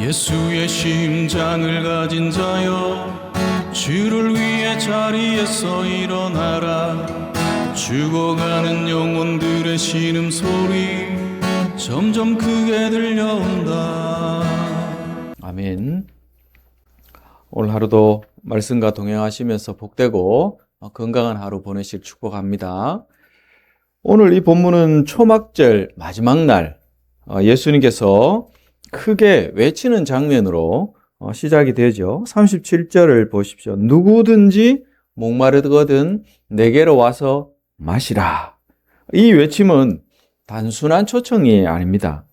예수의 심장을 가진 자여, 주를 위해 자리에서 일어나라. 죽어가는 영혼들의 신음소리 점점 크게 들려온다. 아멘. 오늘 하루도 말씀과 동행하시면서 복되고 건강한 하루 보내실 축복합니다. 오늘 이 본문은 초막절 마지막 날 예수님께서 크게 외치는 장면으로 시작이 되죠. 37절을 보십시오. 누구든지 목마르거든 내게로 와서 마시라. 이 외침은 단순한 초청이 아닙니다.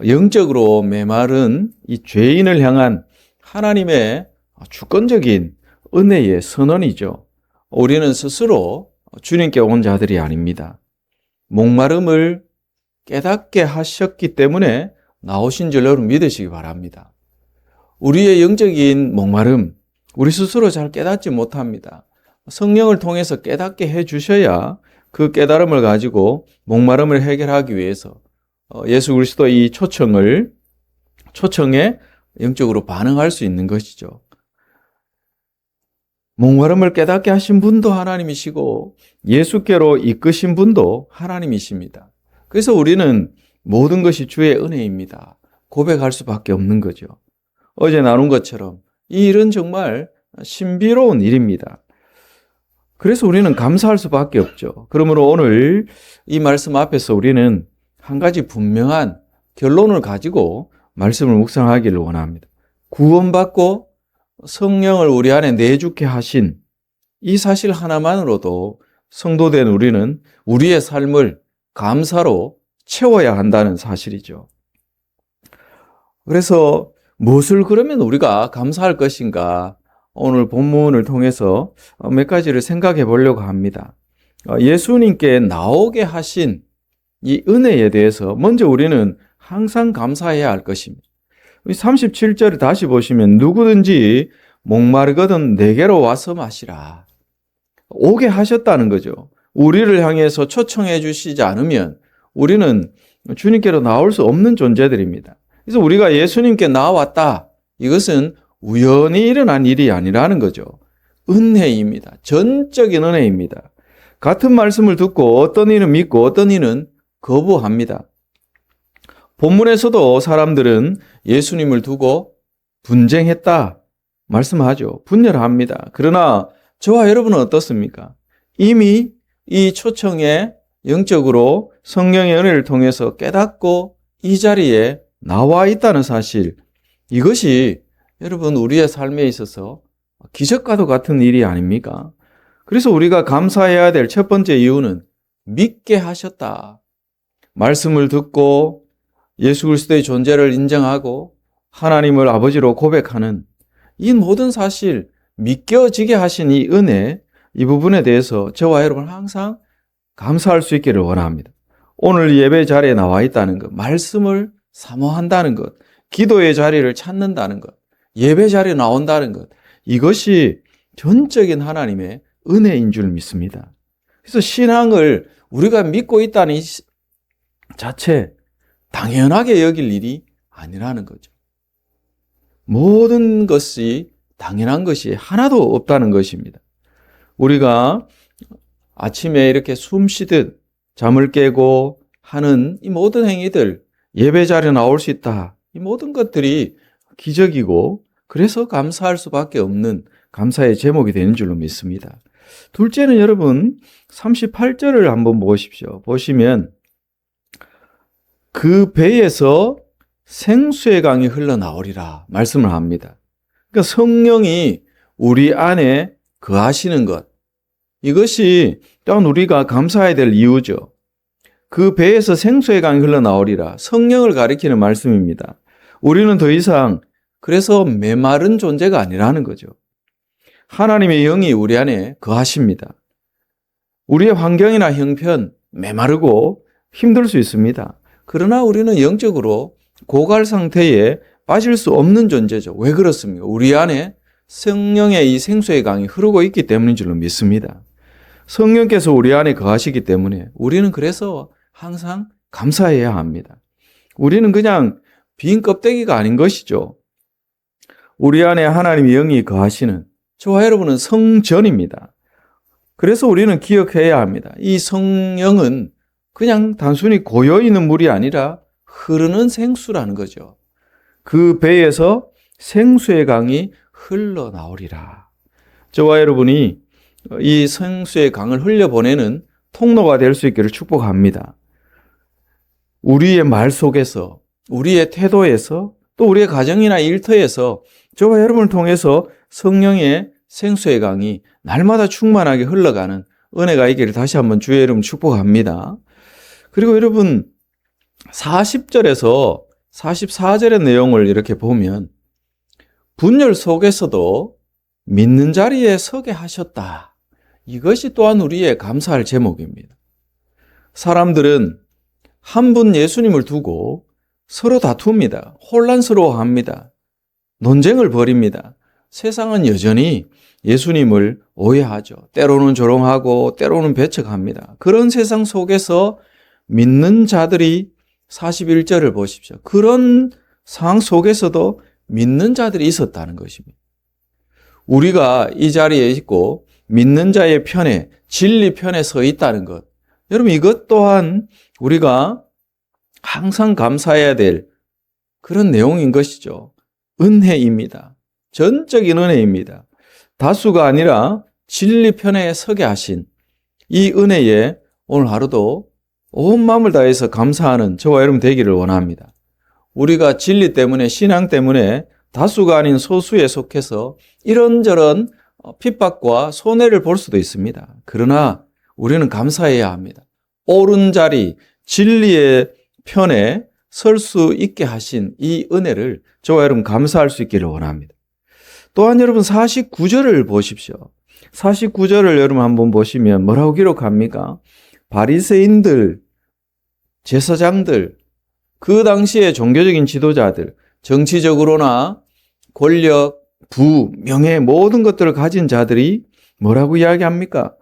영적으로 메마른 이 죄인을 향한 하나님의 주권적인 은혜의 선언이죠. 우리는 스스로 주님께 온 자들이 아닙니다. 목마름을 깨닫게 하셨기 때문에 나오신 줄 여러분 믿으시기 바랍니다. 우리의 영적인 목마름, 우리 스스로 잘 깨닫지 못합니다. 성령을 통해서 깨닫게 해주셔야 그 깨달음을 가지고 목마름을 해결하기 위해서 예수 그리스도의 이 초청에 영적으로 반응할 수 있는 것이죠. 목마름을 깨닫게 하신 분도 하나님이시고 예수께로 이끄신 분도 하나님이십니다. 그래서 우리는 모든 것이 주의 은혜입니다. 고백할 수밖에 없는 거죠. 어제 나눈 것처럼 이 일은 정말 신비로운 일입니다. 그래서 우리는 감사할 수밖에 없죠. 그러므로 오늘 이 말씀 앞에서 우리는 한 가지 분명한 결론을 가지고 말씀을 묵상하기를 원합니다. 구원받고 성령을 우리 안에 내주게 하신 이 사실 하나만으로도 성도된 우리는 우리의 삶을 감사로 채워야 한다는 사실이죠. 그래서 무엇을 그러면 우리가 감사할 것인가? 오늘 본문을 통해서 몇 가지를 생각해 보려고 합니다. 예수님께 나오게 하신 이 은혜에 대해서 먼저 우리는 항상 감사해야 할 것입니다. 37절을 다시 보시면 누구든지 목마르거든 내게로 와서 마시라. 오게 하셨다는 거죠. 우리를 향해서 초청해 주시지 않으면 우리는 주님께로 나올 수 없는 존재들입니다. 그래서 우리가 예수님께 나왔다. 이것은 우연히 일어난 일이 아니라는 거죠. 은혜입니다. 전적인 은혜입니다. 같은 말씀을 듣고 어떤 이는 믿고 어떤 이는 거부합니다. 본문에서도 사람들은 예수님을 두고 분쟁했다 말씀하죠. 분열합니다. 그러나 저와 여러분은 어떻습니까? 이미 이 초청에 영적으로 성령의 은혜를 통해서 깨닫고 이 자리에 나와 있다는 사실, 이것이 여러분 우리의 삶에 있어서 기적과도 같은 일이 아닙니까? 그래서 우리가 감사해야 될 첫 번째 이유는 믿게 하셨다. 말씀을 듣고 예수 그리스도의 존재를 인정하고 하나님을 아버지로 고백하는 이 모든 사실, 믿겨지게 하신 이 은혜, 이 부분에 대해서 저와 여러분 항상 감사할 수 있기를 원합니다. 오늘 예배 자리에 나와 있다는 것, 말씀을 사모한다는 것, 기도의 자리를 찾는다는 것, 예배 자리에 나온다는 것, 이것이 전적인 하나님의 은혜인 줄 믿습니다. 그래서 신앙을 우리가 믿고 있다는 이 자체 당연하게 여길 일이 아니라는 거죠. 모든 것이 당연한 것이 하나도 없다는 것입니다. 우리가 아침에 이렇게 숨 쉬듯 잠을 깨고 하는 이 모든 행위들, 예배 자리에 나올 수 있다. 이 모든 것들이 기적이고 그래서 감사할 수밖에 없는 감사의 제목이 되는 줄로 믿습니다. 둘째는 여러분 38절을 한번 보십시오. 보시면 그 배에서 생수의 강이 흘러나오리라 말씀을 합니다. 그러니까 성령이 우리 안에 거하시는 것, 이것이 또한 우리가 감사해야 될 이유죠. 그 배에서 생수의 강이 흘러나오리라. 성령을 가리키는 말씀입니다. 우리는 더 이상 그래서 메마른 존재가 아니라는 거죠. 하나님의 영이 우리 안에 거하십니다. 우리의 환경이나 형편 메마르고 힘들 수 있습니다. 그러나 우리는 영적으로 고갈 상태에 빠질 수 없는 존재죠. 왜 그렇습니까? 우리 안에 성령의 이 생수의 강이 흐르고 있기 때문인 줄로 믿습니다. 성령께서 우리 안에 거하시기 때문에 우리는 그래서 항상 감사해야 합니다. 우리는 그냥 빈 껍데기가 아닌 것이죠. 우리 안에 하나님의 영이 거하시는 저와 여러분은 성전입니다. 그래서 우리는 기억해야 합니다. 이 성령은 그냥 단순히 고여있는 물이 아니라 흐르는 생수라는 거죠. 그 배에서 생수의 강이 흘러나오리라. 저와 여러분이 이 생수의 강을 흘려보내는 통로가 될 수 있기를 축복합니다. 우리의 말 속에서, 우리의 태도에서, 또 우리의 가정이나 일터에서 저와 여러분을 통해서 성령의 생수의 강이 날마다 충만하게 흘러가는 은혜가 있기를 다시 한번 주의 이름 축복합니다. 그리고 여러분 40절에서 44절의 내용을 이렇게 보면 분열 속에서도 믿는 자리에 서게 하셨다. 이것이 또한 우리의 감사할 제목입니다. 사람들은 한 분 예수님을 두고 서로 다툽니다. 혼란스러워합니다. 논쟁을 벌입니다. 세상은 여전히 예수님을 오해하죠. 때로는 조롱하고 때로는 배척합니다. 그런 세상 속에서 믿는 자들이 41절을 보십시오. 그런 상황 속에서도 믿는 자들이 있었다는 것입니다. 우리가 이 자리에 있고 믿는 자의 편에, 진리 편에 서 있다는 것. 여러분 이것 또한 우리가 항상 감사해야 될 그런 내용인 것이죠. 은혜입니다. 전적인 은혜입니다. 다수가 아니라 진리 편에 서게 하신 이 은혜에 오늘 하루도 온 마음을 다해서 감사하는 저와 여러분 되기를 원합니다. 우리가 진리 때문에, 신앙 때문에 다수가 아닌 소수에 속해서 이런저런 핍박과 손해를 볼 수도 있습니다. 그러나 우리는 감사해야 합니다. 옳은 자리, 진리의 편에 설 수 있게 하신 이 은혜를 저와 여러분 감사할 수 있기를 원합니다. 또한 여러분 49절을 보십시오. 49절을 여러분 한번 보시면 뭐라고 기록합니까? 바리새인들, 제사장들, 그 당시의 종교적인 지도자들, 정치적으로나 권력, 부, 명예 모든 것들을 가진 자들이 뭐라고 이야기합니까?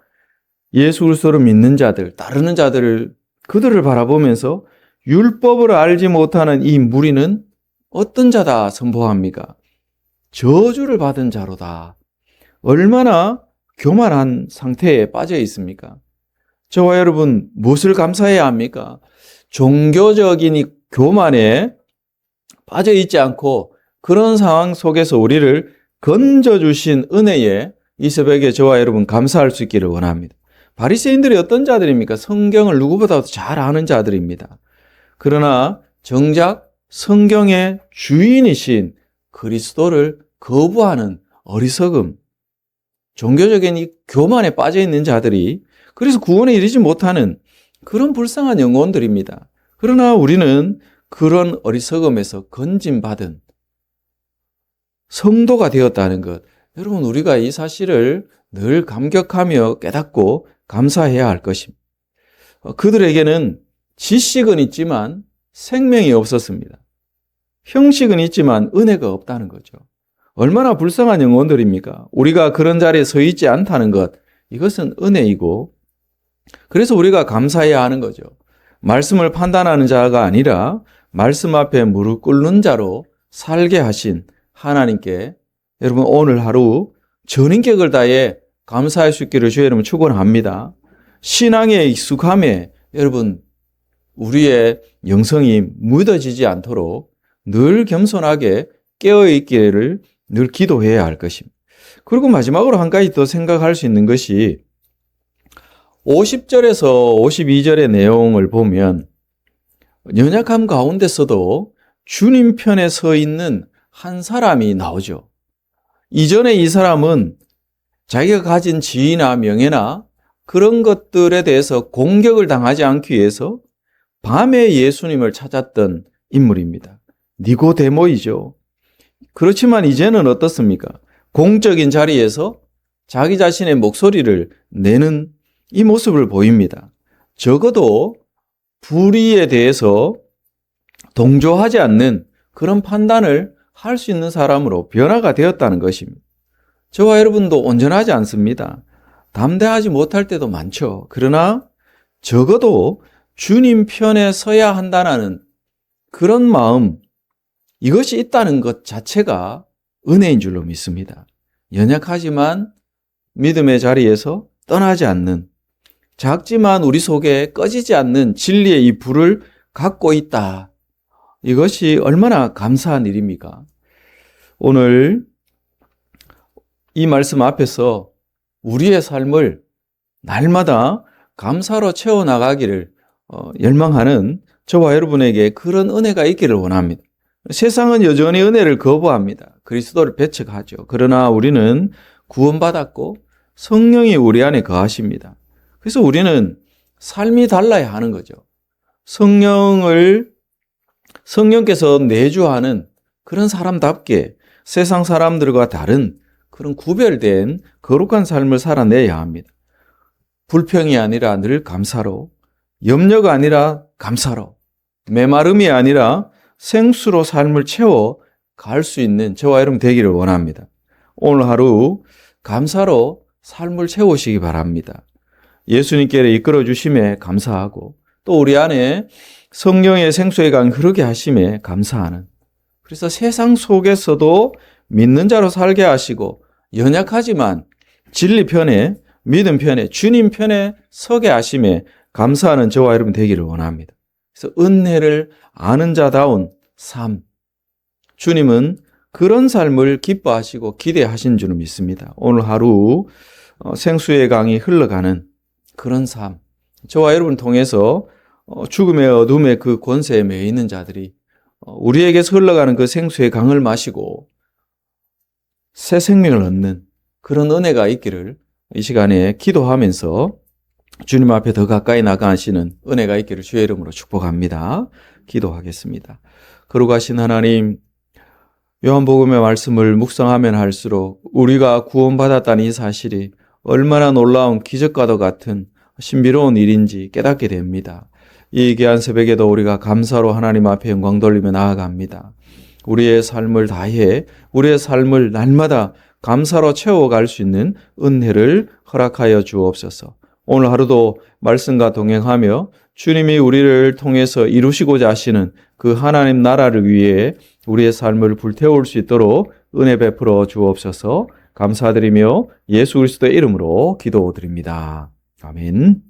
예수 그리스도를 믿는 자들, 따르는 자들을 그들을 바라보면서 율법을 알지 못하는 이 무리는 어떤 자다 선포합니까? 저주를 받은 자로다. 얼마나 교만한 상태에 빠져 있습니까? 저와 여러분 무엇을 감사해야 합니까? 종교적인 이 교만에 빠져 있지 않고 그런 상황 속에서 우리를 건져주신 은혜에 이 새벽에 저와 여러분 감사할 수 있기를 원합니다. 바리새인들이 어떤 자들입니까? 성경을 누구보다도 잘 아는 자들입니다. 그러나 정작 성경의 주인이신 그리스도를 거부하는 어리석음, 종교적인 이 교만에 빠져 있는 자들이 그래서 구원에 이르지 못하는 그런 불쌍한 영혼들입니다. 그러나 우리는 그런 어리석음에서 건짐받은 성도가 되었다는 것. 여러분 우리가 이 사실을 늘 감격하며 깨닫고 감사해야 할 것입니다. 그들에게는 지식은 있지만 생명이 없었습니다. 형식은 있지만 은혜가 없다는 거죠. 얼마나 불쌍한 영혼들입니까? 우리가 그런 자리에 서 있지 않다는 것, 이것은 은혜이고 그래서 우리가 감사해야 하는 거죠. 말씀을 판단하는 자가 아니라 말씀 앞에 무릎 꿇는 자로 살게 하신 하나님께 여러분 오늘 하루 전인격을 다해 감사할 수 있기를 주의 이름으로 축원합니다. 신앙에 익숙함에 여러분 우리의 영성이 묻어지지 않도록 늘 겸손하게 깨어있기를 늘 기도해야 할 것입니다. 그리고 마지막으로 한 가지 더 생각할 수 있는 것이 50절에서 52절의 내용을 보면 연약함 가운데서도 주님 편에 서 있는 한 사람이 나오죠. 이전에 이 사람은 자기가 가진 지위나 명예나 그런 것들에 대해서 공격을 당하지 않기 위해서 밤에 예수님을 찾았던 인물입니다. 니고데모이죠. 그렇지만 이제는 어떻습니까? 공적인 자리에서 자기 자신의 목소리를 내는 이 모습을 보입니다. 적어도 불의에 대해서 동조하지 않는 그런 판단을 할 수 있는 사람으로 변화가 되었다는 것입니다. 저와 여러분도 온전하지 않습니다. 담대하지 못할 때도 많죠. 그러나 적어도 주님 편에 서야 한다는 그런 마음, 이것이 있다는 것 자체가 은혜인 줄로 믿습니다. 연약하지만 믿음의 자리에서 떠나지 않는, 작지만 우리 속에 꺼지지 않는 진리의 이 불을 갖고 있다. 이것이 얼마나 감사한 일입니까? 오늘 이 말씀 앞에서 우리의 삶을 날마다 감사로 채워나가기를 열망하는 저와 여러분에게 그런 은혜가 있기를 원합니다. 세상은 여전히 은혜를 거부합니다. 그리스도를 배척하죠. 그러나 우리는 구원받았고 성령이 우리 안에 거하십니다. 그래서 우리는 삶이 달라야 하는 거죠. 성령께서 내주하는 그런 사람답게 세상 사람들과 다른 그런 구별된 거룩한 삶을 살아내야 합니다. 불평이 아니라 늘 감사로, 염려가 아니라 감사로, 메마름이 아니라 생수로 삶을 채워 갈 수 있는 저와 여러분 되기를 원합니다. 오늘 하루 감사로 삶을 채우시기 바랍니다. 예수님께 이끌어 주심에 감사하고 또 우리 안에 성령의 생수의 강 흐르게 하심에 감사하는, 그래서 세상 속에서도 믿는 자로 살게 하시고 연약하지만 진리 편에, 믿음 편에, 주님 편에 서게 하심에 감사하는 저와 여러분 되기를 원합니다. 그래서 은혜를 아는 자다운 삶, 주님은 그런 삶을 기뻐하시고 기대하신 줄 믿습니다. 오늘 하루 생수의 강이 흘러가는 그런 삶, 저와 여러분 통해서 죽음의 어둠의 그 권세에 매여 있는 자들이 우리에게서 흘러가는 그 생수의 강을 마시고 새 생명을 얻는 그런 은혜가 있기를 이 시간에 기도하면서 주님 앞에 더 가까이 나가시는 은혜가 있기를 주의 이름으로 축복합니다. 기도하겠습니다. 거룩하신 하나님, 요한복음의 말씀을 묵상하면 할수록 우리가 구원받았다는 이 사실이 얼마나 놀라운 기적과도 같은 신비로운 일인지 깨닫게 됩니다. 이 귀한 새벽에도 우리가 감사로 하나님 앞에 영광 돌리며 나아갑니다. 우리의 삶을 다해 우리의 삶을 날마다 감사로 채워갈 수 있는 은혜를 허락하여 주옵소서. 오늘 하루도 말씀과 동행하며 주님이 우리를 통해서 이루시고자 하시는 그 하나님 나라를 위해 우리의 삶을 불태울 수 있도록 은혜 베풀어 주옵소서. 감사드리며 예수 그리스도의 이름으로 기도드립니다. 아멘.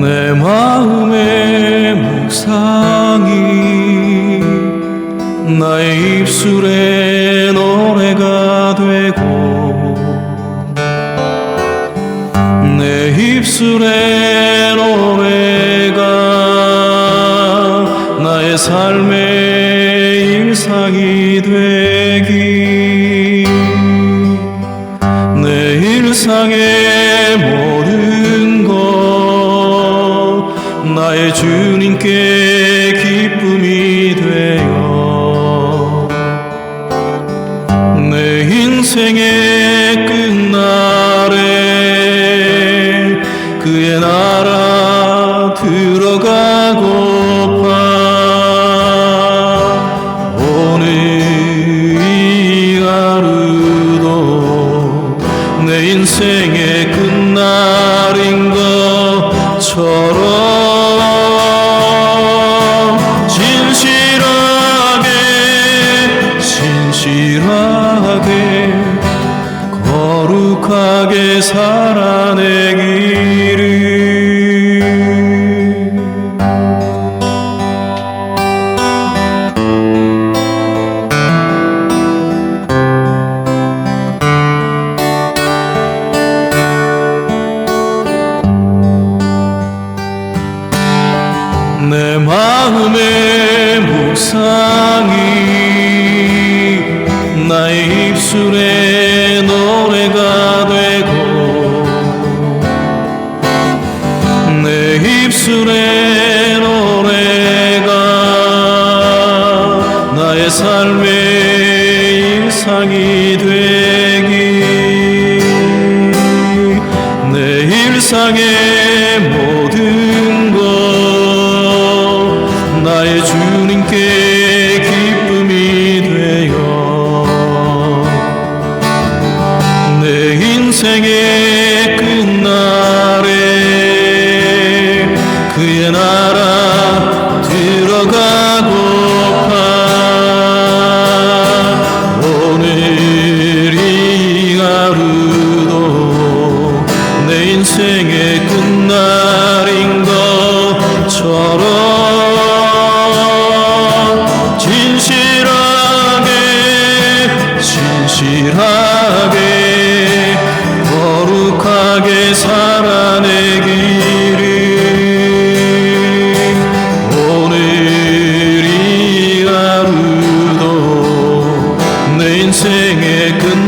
내 마음의 묵상이 나의 입술에 노래가 되고 내 입술의 노래가 나의 삶의 일상이 되기, 내 일상의 모든 것 나의 주님께 기쁨이 되어 내 인생의 끝날에 그의 나라 들어가고파 오늘 이 하루도 내 인생의 끝날인 것처럼 진실하게 거룩하게 살아내기를. 내 마음의 묵상이 나의 입술에 노래가 되고 내 입술의 노래가 나의 삶의 일상이 되기, 내 일상의 모든 것 나의 주님께 기쁨이 되어 내 인생의 끝날에 그의 나라 들어가고파 진실하게 거룩하게 살아내기를 오늘 이 하루도 내 인생의 끝